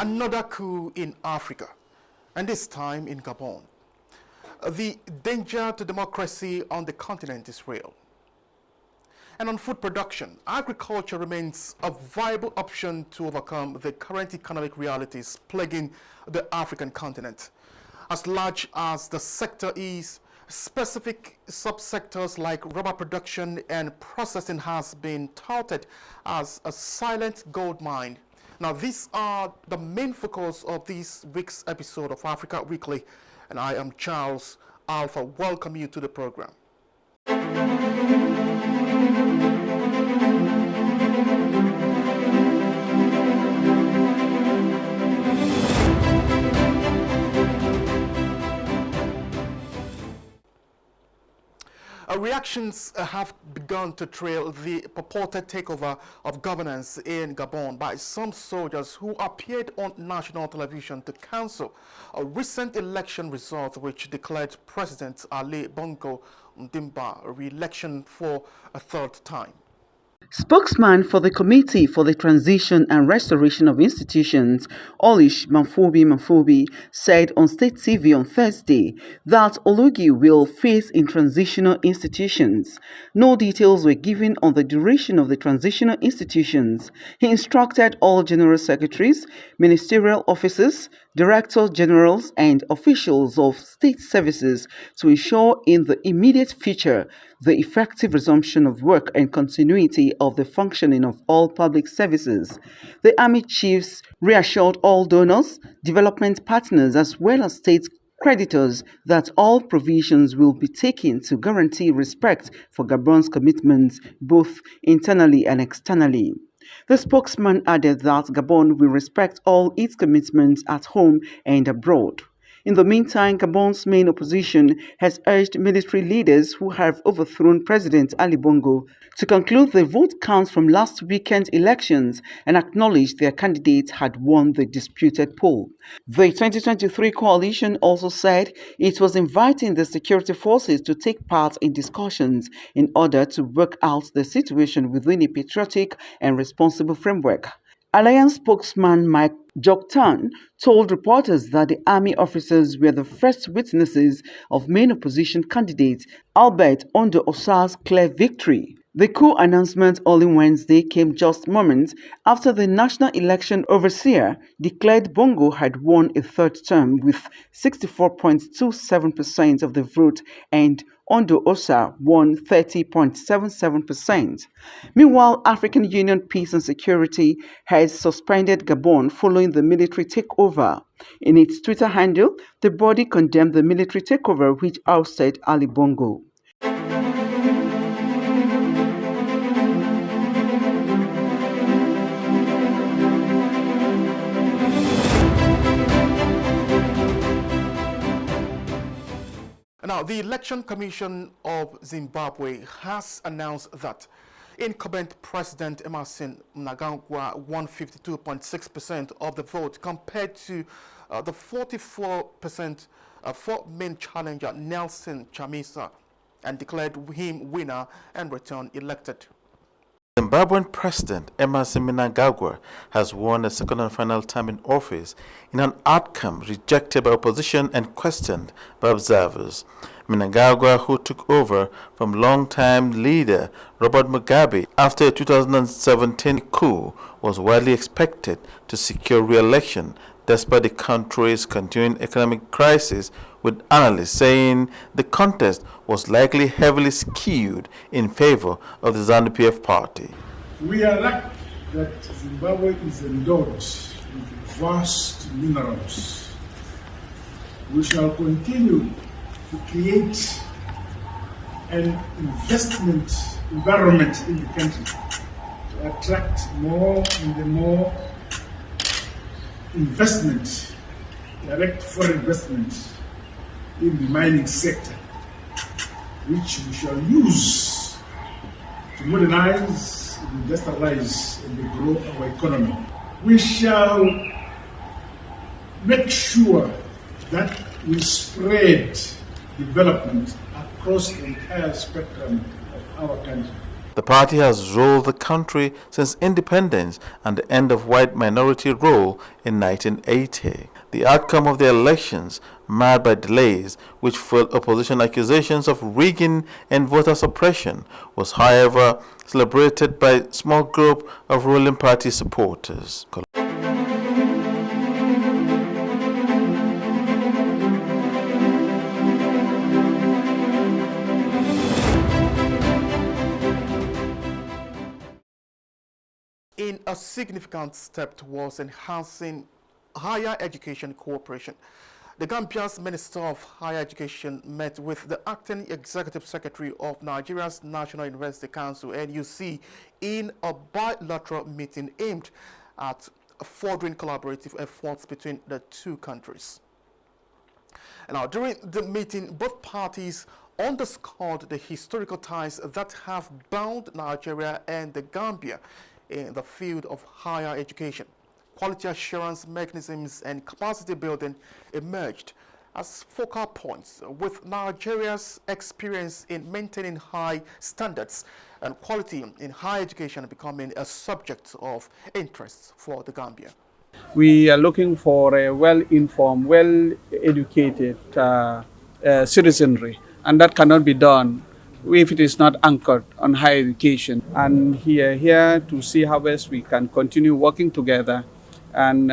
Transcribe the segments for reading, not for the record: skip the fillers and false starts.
Another coup in Africa, and this time in Gabon. The danger to democracy on the continent is real. And on food production, agriculture remains a viable option to overcome the current economic realities plaguing the African continent. As large as the sector is, specific subsectors like rubber production and processing has been touted as a silent gold mine. Now, these are the main focus of this week's episode of Africa Weekly, and I am Charles Alpha. Welcome you to the program. Reactions have begun to trail the purported takeover of governance in Gabon by some soldiers who appeared on national television to cancel a recent election result which declared President Ali Bongo Ondimba re-election for a third time. Spokesman for the Committee for the Transition and Restoration of Institutions, Olish Mamfobi, said on State TV on Thursday that Olugi will face in transitional institutions. No details were given on the duration of the transitional institutions. He instructed all general secretaries, ministerial officers, directors generals and officials of state services to ensure in the immediate future the effective resumption of work and continuity of the functioning of all public services. The army chiefs reassured all donors, development partners as well as state creditors that all provisions will be taken to guarantee respect for Gabon's commitments both internally and externally. The spokesman added that Gabon will respect all its commitments at home and abroad. In the meantime, Gabon's main opposition has urged military leaders who have overthrown President Ali Bongo to conclude the vote counts from last weekend's elections and acknowledge their candidate had won the disputed poll. The 2023 coalition also said it was inviting the security forces to take part in discussions in order to work out the situation within a patriotic and responsible framework. Alliance spokesman Mike Joktan told reporters that the army officers were the first witnesses of main opposition candidate Albert Ondo Osa's clear victory. The coup announcement early Wednesday came just moments after the National Election Overseer declared Bongo had won a third term with 64.27% of the vote and Ondo Osa won 30.77%. Meanwhile, African Union Peace and Security has suspended Gabon following the military takeover. In its Twitter handle, the body condemned the military takeover which ousted Ali Bongo. Now, the Election Commission of Zimbabwe has announced that incumbent President Emerson Mnangagwa won 52.6% of the vote compared to the 44% for main challenger Nelson Chamisa, and declared him winner and returned elected. Zimbabwean President Emerson Mnangagwa has won a second and final term in office in an outcome rejected by opposition and questioned by observers. Mnangagwa, who took over from longtime leader Robert Mugabe after a 2017 coup, was widely expected to secure re-election despite the country's continuing economic crisis, with analysts saying the contest was likely heavily skewed in favor of the ZANU-PF party. We are lucky that Zimbabwe is endowed with vast minerals. We shall continue to create an investment environment in the country to attract more and more investment, direct foreign investment in the mining sector, which we shall use to modernize, industrialize, and grow our economy. We shall make sure that we spread development across the entire spectrum of our country. The party has ruled the country since independence and the end of white minority rule in 1980. The outcome of the elections, marred by delays which fueled opposition accusations of rigging and voter suppression, was however celebrated by a small group of ruling party supporters. In a significant step towards enhancing higher education cooperation, the Gambia's Minister of Higher Education met with the Acting Executive Secretary of Nigeria's National University Council, NUC, in a bilateral meeting aimed at furthering collaborative efforts between the two countries. Now, during the meeting, both parties underscored the historical ties that have bound Nigeria and the Gambia in the field of higher education. Quality assurance mechanisms and capacity building emerged as focal points, with Nigeria's experience in maintaining high standards and quality in higher education becoming a subject of interest for the Gambia. We are looking for a well-informed, well-educated citizenry, and that cannot be done if it is not anchored on higher education. And we are here to see how best we can continue working together and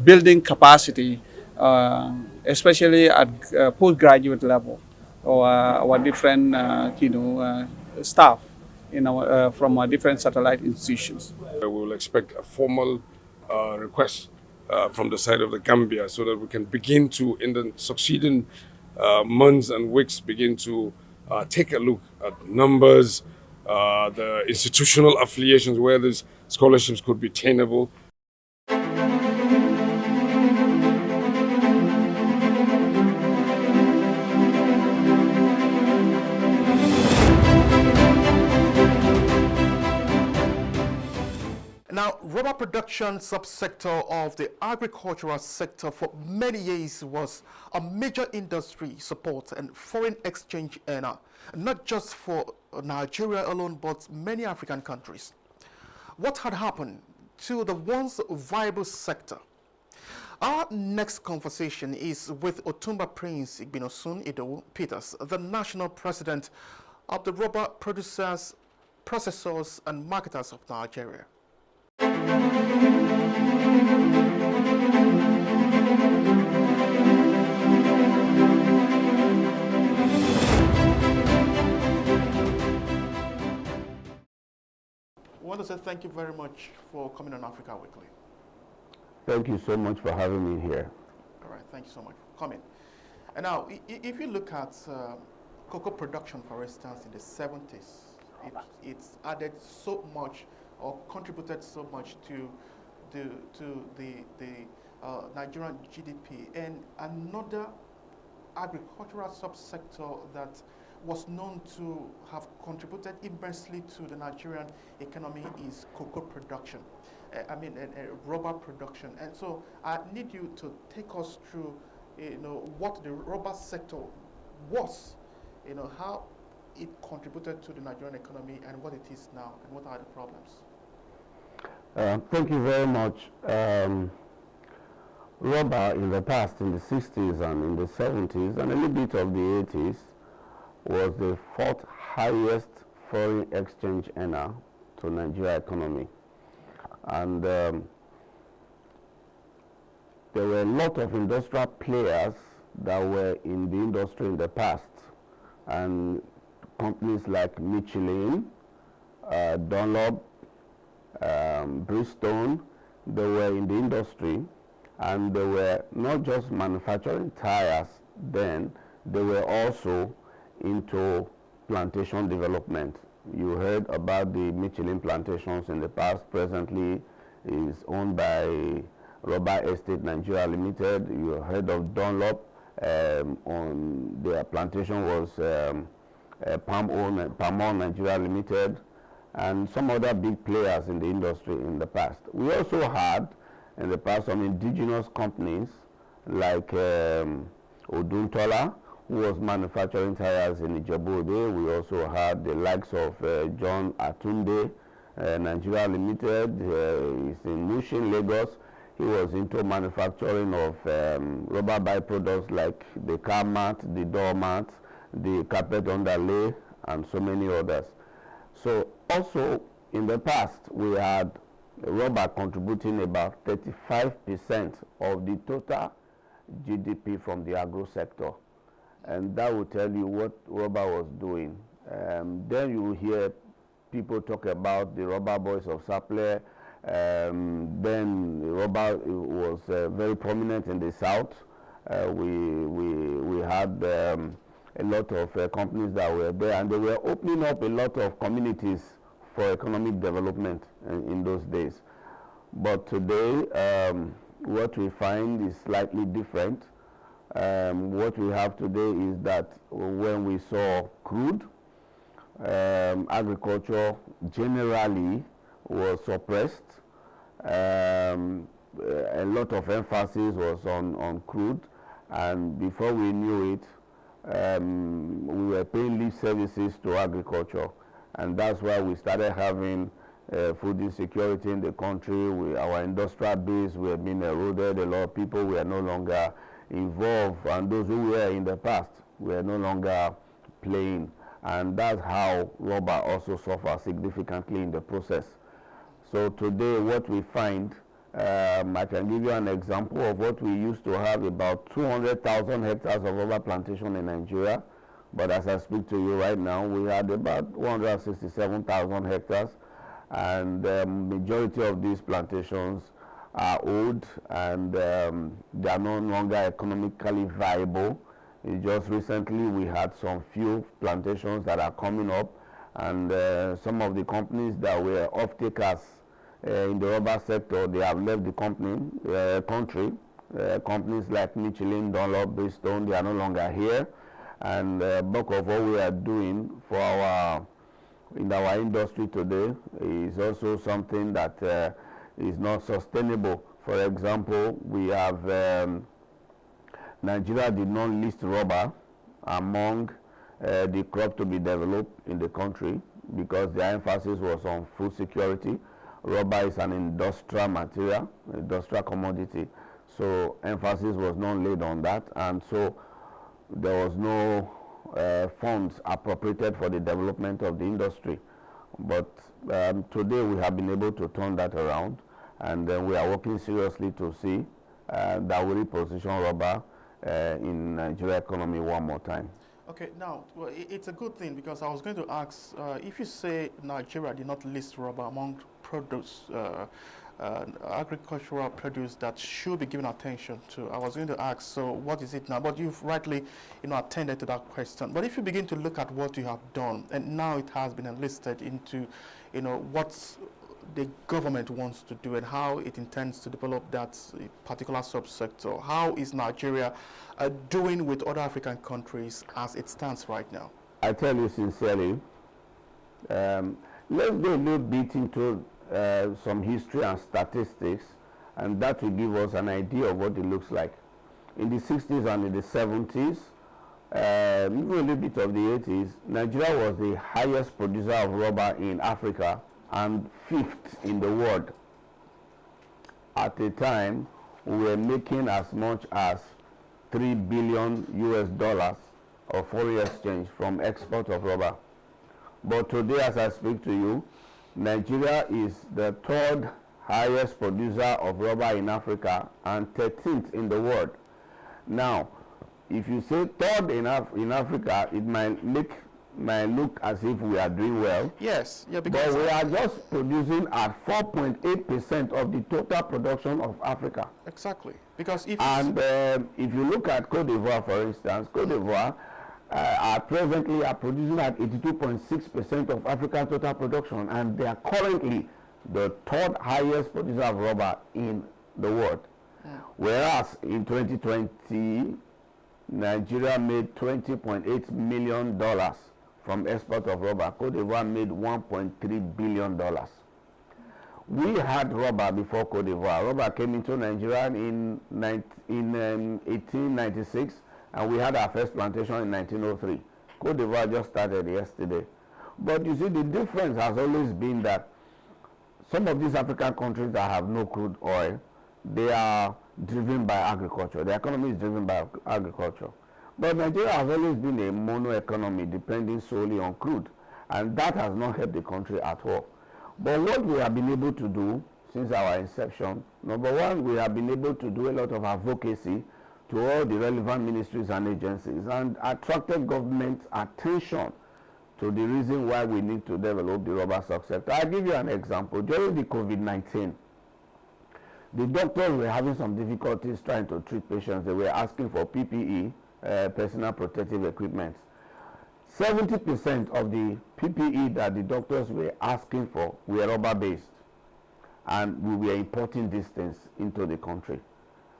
building capacity, especially at postgraduate level, or our different staff in our, from our different satellite institutions. We will expect a formal request from the side of the Gambia so that we can begin to, in the succeeding months and weeks, begin to take a look at numbers, the institutional affiliations where these scholarships could be attainable. Now, rubber production subsector of the agricultural sector for many years was a major industry support and foreign exchange earner, not just for Nigeria alone, but many African countries. What had happened to the once viable sector? Our next conversation is with Otumba Prince Igbinosun Ido Peters, the national president of the Rubber Producers, Processors and Marketers of Nigeria. We want to say thank you very much for coming on Africa Weekly. Thank you so much for having me here. All right, thank you so much for coming. And now, if you look at cocoa production, for instance, in the 70s, it's added so much or contributed so much to the Nigerian GDP. And another agricultural subsector that was known to have contributed immensely to the Nigerian economy is cocoa production. Rubber production. And so I need you to take us through, what the rubber sector was, how it contributed to the Nigerian economy and what it is now and what are the problems. Thank you very much. Rubber in the past, in the 60s and in the 70s and a little bit of the 80s, was the fourth highest foreign exchange earner to Nigeria economy. And there were a lot of industrial players that were in the industry in the past, and companies like Michelin, Dunlop, Bridgestone, they were in the industry, and they were not just manufacturing tires then, they were also into plantation development. You heard about the Michelin plantations in the past. Presently is owned by Rubber Estate Nigeria Limited. You heard of Dunlop, on their plantation was Palm Oil Nigeria Limited, and some other big players in the industry in the past. We also had in the past some indigenous companies like Oduntola, who was manufacturing tires in Ijebu-Ode. We also had the likes of John Atunde, Nigeria Limited, is in Mushin, Lagos. He was into manufacturing of rubber byproducts like the car mat, the door mat, the carpet underlay, and so many others. So also in the past, we had rubber contributing about 35% of the total GDP from the agro sector. And that will tell you what rubber was doing. Then you hear people talk about the rubber boys of Saple. Then rubber was very prominent in the south. We had a lot of companies that were there, and they were opening up a lot of communities for economic development in those days. But today, what we find is slightly different. What we have today is that when we saw crude, agriculture generally was suppressed. A lot of emphasis was on crude, and before we knew it, we were paying lip services to agriculture, and that's why we started having food insecurity in the country. Our industrial base were being eroded. A lot of people were no longer involved, and those who were in the past were no longer playing, and that's how rubber also suffers significantly in the process. So today what we find, I can give you an example of what we used to have, about 200,000 hectares of rubber plantation in Nigeria, but as I speak to you right now, we had about 167,000 hectares, and the majority of these plantations are old, and they are no longer economically viable. Just recently we had some few plantations that are coming up, and some of the companies that were off-takers in the rubber sector, they have left the country. Companies like Michelin, Dunlop, Bridgestone, they are no longer here, and bulk of what we are doing for in our industry today is also something that is not sustainable. For example, we have Nigeria did not list rubber among the crop to be developed in the country because the emphasis was on food security. Rubber is an industrial material, industrial commodity, so emphasis was not laid on that, and so there was no funds appropriated for the development of the industry. But today we have been able to turn that around, and we are working seriously to see that we reposition rubber in Nigeria economy one more time. Okay, now, well, it's a good thing, because I was going to ask, if you say Nigeria did not list rubber among produce, agricultural produce that should be given attention to, I was going to ask, so what is it now? But you've rightly, attended to that question. But if you begin to look at what you have done, and now it has been enlisted into, what the government wants to do and how it intends to develop that particular subsector, how is Nigeria doing with other African countries as it stands right now? I tell you sincerely, let's go a little bit into some history and statistics, and that will give us an idea of what it looks like. In the 60s and in the 70s, even a little bit of the 80s, Nigeria was the highest producer of rubber in Africa and 5th in the world. At the time, we were making as much as $3 billion of foreign exchange from export of rubber. But today, as I speak to you, Nigeria is the 3rd highest producer of rubber in Africa and 13th in the world. Now, if you say 3rd in Africa, it might look as if we are doing well. Yes, yeah, because but we are just producing at 4.8% of the total production of Africa. Exactly, because if you look at Cote d'Ivoire, for instance, Cote d'Ivoire presently are producing at 82.6% of African total production, and they are currently the 3rd highest producer of rubber in the world. Whereas in 2020, Nigeria made $20.8 million from export of rubber. Cote d'Ivoire made $1.3 billion. We had rubber before Cote d'Ivoire. Rubber came into Nigeria in 1896, And we had our first plantation in 1903. Cote d'Ivoire just started yesterday. But you see, the difference has always been that some of these African countries that have no crude oil, they are driven by agriculture. The economy is driven by agriculture. But Nigeria has always been a mono economy depending solely on crude. And that has not helped the country at all. But what we have been able to do since our inception, number one, we have been able to do a lot of advocacy to all the relevant ministries and agencies and attracted government attention to the reason why we need to develop the rubber stock sector. I'll give you an example. During the COVID-19, the doctors were having some difficulties trying to treat patients. They were asking for PPE, personal protective equipment. 70% of the PPE that the doctors were asking for were rubber-based, and we were importing these things into the country.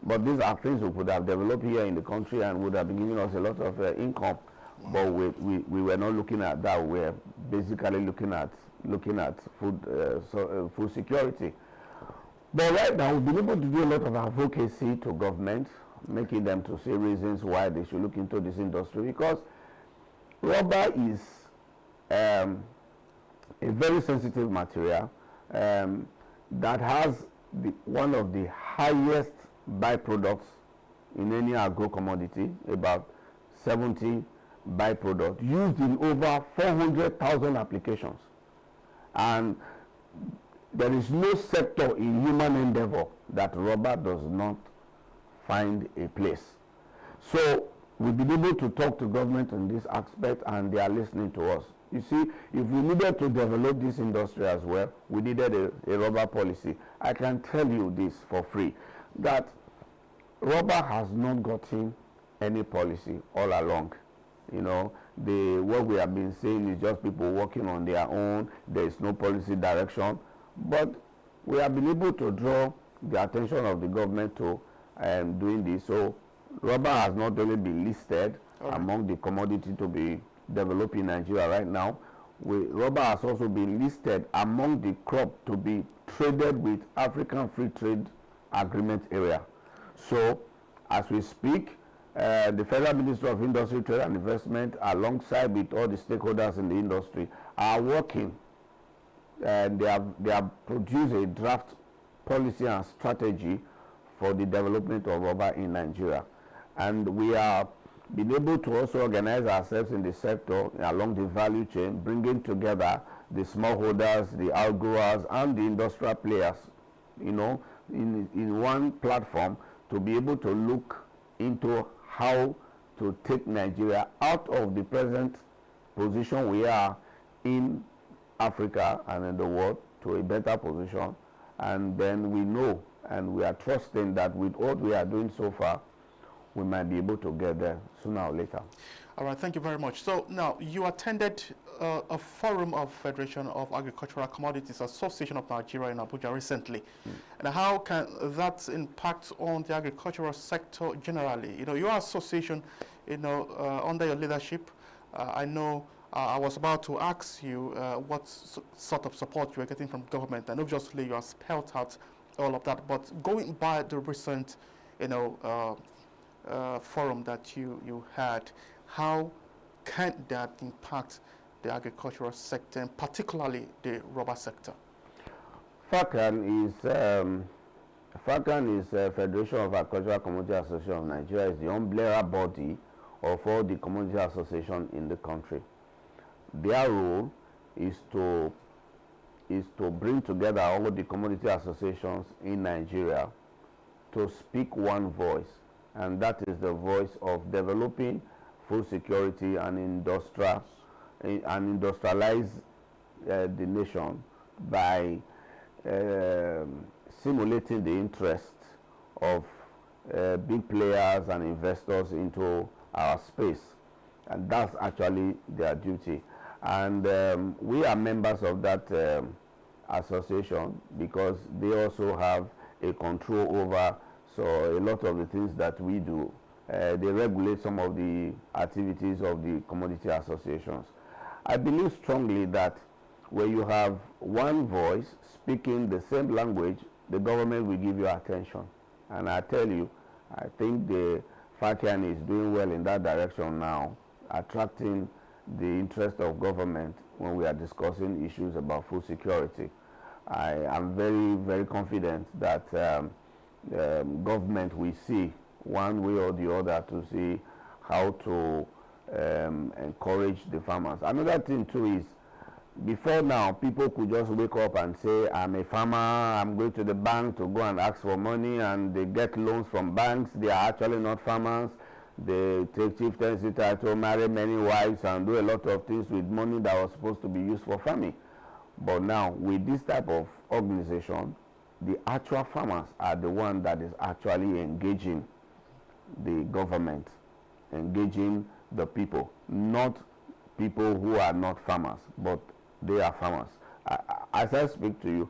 But these are things we could have developed here in the country and would have been giving us a lot of income. But we were not looking at that. We were basically looking at food security. But right now we've been able to do a lot of advocacy to government, making them to see reasons why they should look into this industry, because rubber is a very sensitive material that has one of the highest byproducts in any agro commodity, about 70 byproducts used in over 400,000 applications. And there is no sector in human endeavor that rubber does not find a place. So we've been able to talk to government on this aspect, and they are listening to us. You see, if we needed to develop this industry as well, we needed a rubber policy. I can tell you this for free, that rubber has not gotten any policy all along. You know, what we have been saying is just people working on their own. There is no policy direction. But we have been able to draw the attention of the government to doing this. So rubber has not only been listed among the commodity to be developed in Nigeria right now. Rubber has also been listed among the crop to be traded with African Free Trade Agreement area. So as we speak, the Federal Ministry of Industry, Trade and Investment, alongside with all the stakeholders in the industry, are working, and they have produced a draft policy and strategy for the development of rubber in Nigeria. And we are being able to also organize ourselves in the sector along the value chain, bringing together the smallholders, the outgrowers, and the industrial players, you know, in one platform, to be able to look into how to take Nigeria out of the present position we are in Africa and in the world to a better position. And then we know and we are trusting that with what we are doing so far, we might be able to get there sooner or later. All right, thank you very much. So now you attended a forum of Federation of Agricultural Commodities Association of Nigeria in Abuja recently. And how can that impact on the agricultural sector generally? You know, your association, you know, under your leadership, I know I was about to ask you what sort of support you are getting from government, and obviously you have spelled out all of that. But going by the recent, you know, forum that you had, how can that impact the agricultural sector, and particularly the rubber sector? FACAN is Federation of Agricultural Commodity Association of Nigeria, is the umbrella body of all the commodity associations in the country. Their role is to bring together all the commodity associations in Nigeria to speak one voice, and that is the voice of developing food security and industrialize the nation by simulating the interests of big players and investors into our space, and that's actually their duty. And we are members of that association because they also have a control over a lot of the things that we do. They regulate some of the activities of the commodity associations. I believe strongly that when you have one voice speaking the same language, the government will give you attention. And I tell you, I think the FACAN is doing well in that direction now, attracting the interest of government when we are discussing issues about food security. I am very, very confident that government will see one way or the other to see how to encourage the farmers. Another thing too is, before now, people could just wake up and say, I'm a farmer, I'm going to the bank to go and ask for money, and they get loans from banks. They are actually not farmers. They take chieftaincy title, marry many wives, and do a lot of things with money that was supposed to be used for farming. But now, with this type of organization, the actual farmers are the one that is actually engaging the government, engaging the people, not people who are not farmers, but they are farmers. As I speak to you,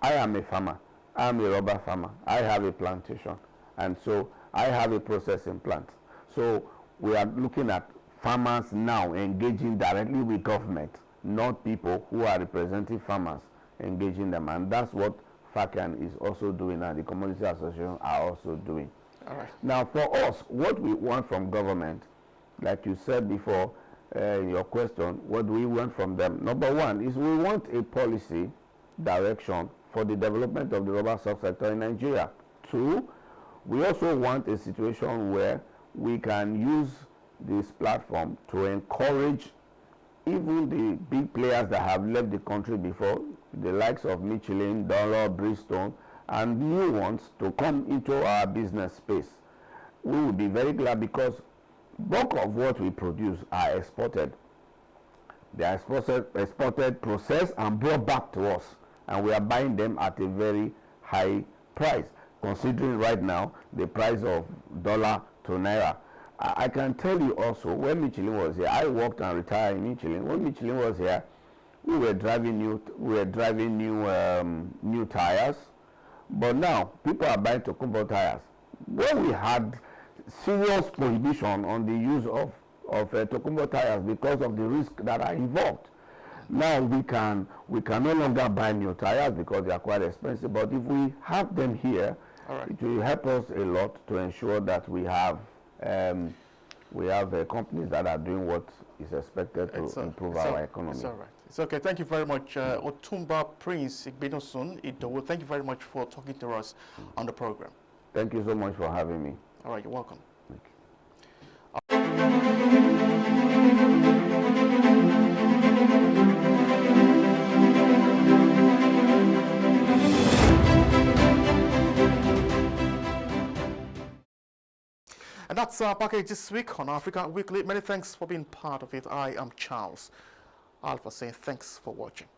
I am a farmer. I am a rubber farmer. I have a plantation, and so I have a processing plant. So we are looking at farmers now engaging directly with government, not people who are representing farmers engaging them, and that's what FACAN is also doing, and the Commodity Association are also doing. All right. Now, for us, what we want from government, like you said before, your question, what do we want from them? Number one is we want a policy direction for the development of the rubber subsector in Nigeria. Two, we also want a situation where we can use this platform to encourage even the big players that have left the country before, the likes of Michelin, Dollar, Bridgestone, and new ones to come into our business space. We will be very glad because bulk of what we produce are exported. They are exported, processed, and brought back to us, and we are buying them at a very high price, considering right now the price of dollar to naira. I can tell you also, when Michelin was here, I worked and retired in Michelin. When Michelin was here, we were driving new tires, but now people are buying Tokumbo tires. When we had serious prohibition on the use of Tokumbo tires because of the risk that are involved. Now we can no longer buy new tires because they are quite expensive. But if we have them here, right, it will help us a lot to ensure that we have companies that are doing what is expected to improve our economy. It's all right. It's okay. Thank you very much, Otumba Prince Igbinosun Idowu. Thank you very much for talking to us on the program. Thank you so much for having me. All right, you're welcome. Thank you. And that's our package this week on Africa Weekly. Many thanks for being part of it. I am Charles Alpha saying thanks for watching.